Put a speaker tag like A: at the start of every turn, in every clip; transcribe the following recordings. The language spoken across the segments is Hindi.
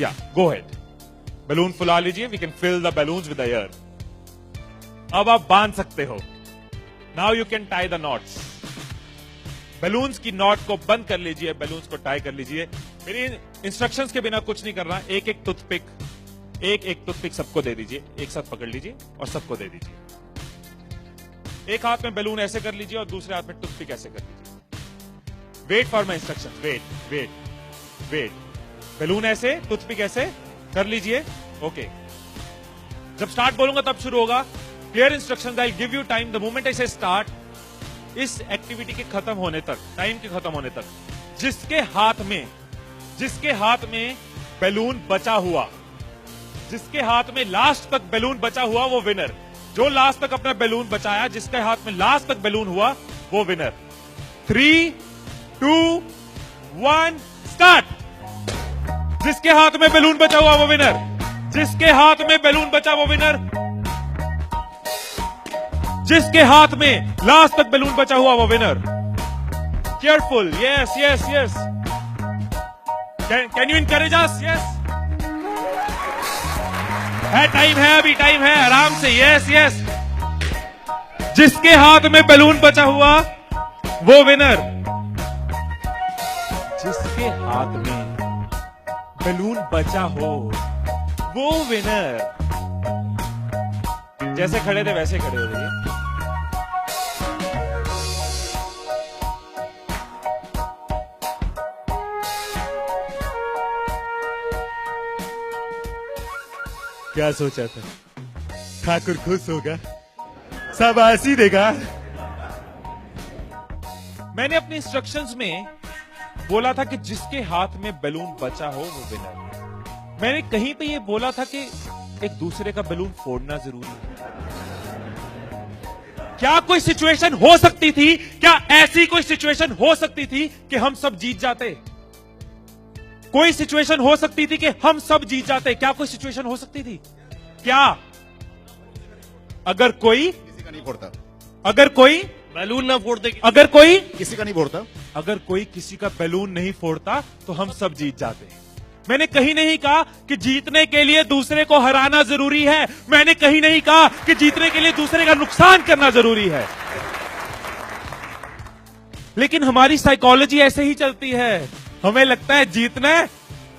A: या गो हेड, बैलून फुला लीजिए, we can fill the balloons with the air. अब आप बांध सकते हो। Now you can tie the knots. Balloons की नॉट को बंद कर लीजिए, बैलून्स को टाई कर लीजिए। मेरी इंस्ट्रक्शंस के बिना कुछ नहीं करना। एक एक टूथपिक सबको दे दीजिए, एक साथ पकड़ लीजिए और सबको दे दीजिए। एक हाथ में बैलून ऐसे कर लीजिए और दूसरे हाथ में टूथपिक ऐसे कर लीजिए। Wait for my instructions, wait. Balloon ऐसे, टूथपिक ऐसे कर लीजिए। ओके, जब स्टार्ट बोलूंगा तब शुरू होगा। Clear instructions, I give you time the moment I से स्टार्ट। इस एक्टिविटी के खत्म होने तक, टाइम के खत्म होने तक, जिसके हाथ में बैलून बचा हुआ, जिसके हाथ में लास्ट तक बैलून बचा हुआ वो विनर। जो लास्ट तक अपना बैलून बचाया, जिसके हाथ में लास्ट तक बैलून हुआ वो विनर। 3, 2, 1 स्टार्ट। जिसके हाथ में बैलून बचा हुआ वो विनर, जिसके हाथ में बैलून बचा वो विनर, जिसके हाथ में लास्ट तक बैलून बचा हुआ वो winner. Careful, yes. Can you encourage us? Yes, है, टाइम है, अभी टाइम है, आराम से। यस। जिसके हाथ में बैलून बचा हुआ वो विनर, जिसके हाथ में बैलून बचा हो वो विनर। जैसे खड़े थे वैसे खड़े हो जाइए। क्या सोचा था? ठाकुर खुश होगा, शाबाशी देगा। मैंने अपने इंस्ट्रक्शंस में बोला था कि जिसके हाथ में बैलून बचा हो वो विनर। मैंने कहीं पे ये बोला था कि एक दूसरे का बैलून फोड़ना जरूरी है। क्या कोई सिचुएशन हो सकती थी, क्या ऐसी कोई सिचुएशन हो सकती थी कि हम सब जीत जाते? कोई सिचुएशन हो सकती थी कि हम सब जीत जाते? क्या कोई सिचुएशन हो सकती थी? क्या? अगर कोई
B: किसी का नहीं फोड़ता,
A: अगर कोई
C: बैलून ना फोड़ते,
A: अगर कोई
B: किसी का नहीं फोड़ता,
A: अगर कोई किसी का बैलून नहीं फोड़ता तो हम सब जीत जाते। मैंने कहीं नहीं कहा कि जीतने के लिए दूसरे को हराना जरूरी है। मैंने कहीं नहीं कहा कि जीतने के लिए दूसरे का नुकसान करना जरूरी है। लेकिन हमारी साइकोलॉजी ऐसे ही चलती है। हमें लगता है जीतना है,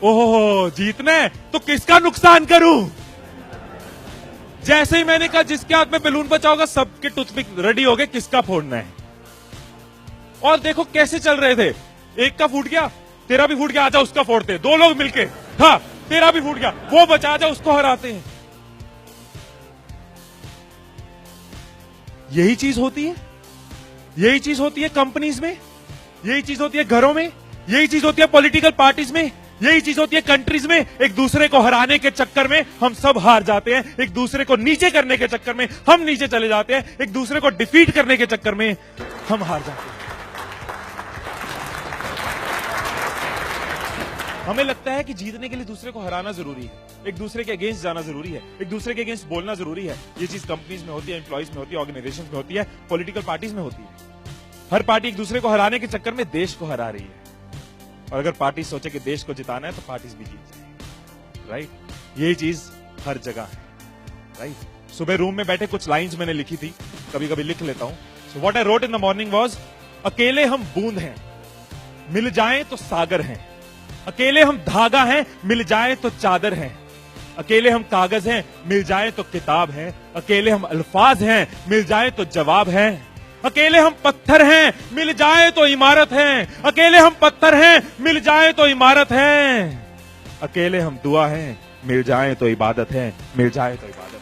A: ओहो जीतना है तो किसका नुकसान करूं। जैसे ही मैंने कहा जिसके हाथ में बैलून बचा होगा, सबके टूथपिक रेडी हो गए, किसका फोड़ना है। और देखो कैसे चल रहे थे। एक का फूट गया, तेरा भी फूट गया, आजा उसका फोड़ते हैं। 2 लोग मिलके, हाँ तेरा भी फूट गया, वो बचा, आजा उसको हराते हैं। यही चीज होती है, यही चीज होती है कंपनीज में, यही चीज होती है घरों में, यही चीज होती है पॉलिटिकल पार्टीज में, यही चीज होती है कंट्रीज में। एक दूसरे को हराने के चक्कर में हम सब हार जाते हैं। एक दूसरे को नीचे करने के चक्कर में हम नीचे चले जाते हैं। एक दूसरे को डिफीट करने के चक्कर में हम हार जाते हैं। हमें लगता है कि जीतने के लिए दूसरे को हराना जरूरी है, एक दूसरे के अगेंस्ट जाना जरूरी है, एक दूसरे के अगेंस्ट बोलना जरूरी है। ये चीज कंपनीज में होती है, एम्प्लॉइज में होती है, ऑर्गेनाइजेशन में होती है, पॉलिटिकल पार्टीज में होती है। हर पार्टी एक दूसरे को हराने के चक्कर में देश को हरा रही है। और अगर पार्टी सोचे कि देश को जिताना है तो पार्टीज भी जीत जाएंगी। राइट, यही चीज हर जगह है। राइट, सुबह रूम में बैठे कुछ लाइंस मैंने लिखी थी, कभी कभी लिख लेता हूं। So what I wrote in the morning was, अकेले हम बूंद हैं, मिल जाएं तो सागर हैं। अकेले हम धागा हैं, मिल जाए तो चादर हैं। अकेले हम कागज हैं, मिल जाए तो किताब है। अकेले हम अल्फाज हैं, मिल जाए तो जवाब है। अकेले हम पत्थर हैं, मिल जाए तो इमारत है। अकेले हम पत्थर हैं, मिल जाए तो इमारत है। अकेले हम दुआ हैं, मिल जाए तो इबादत है, मिल जाए तो इबादत।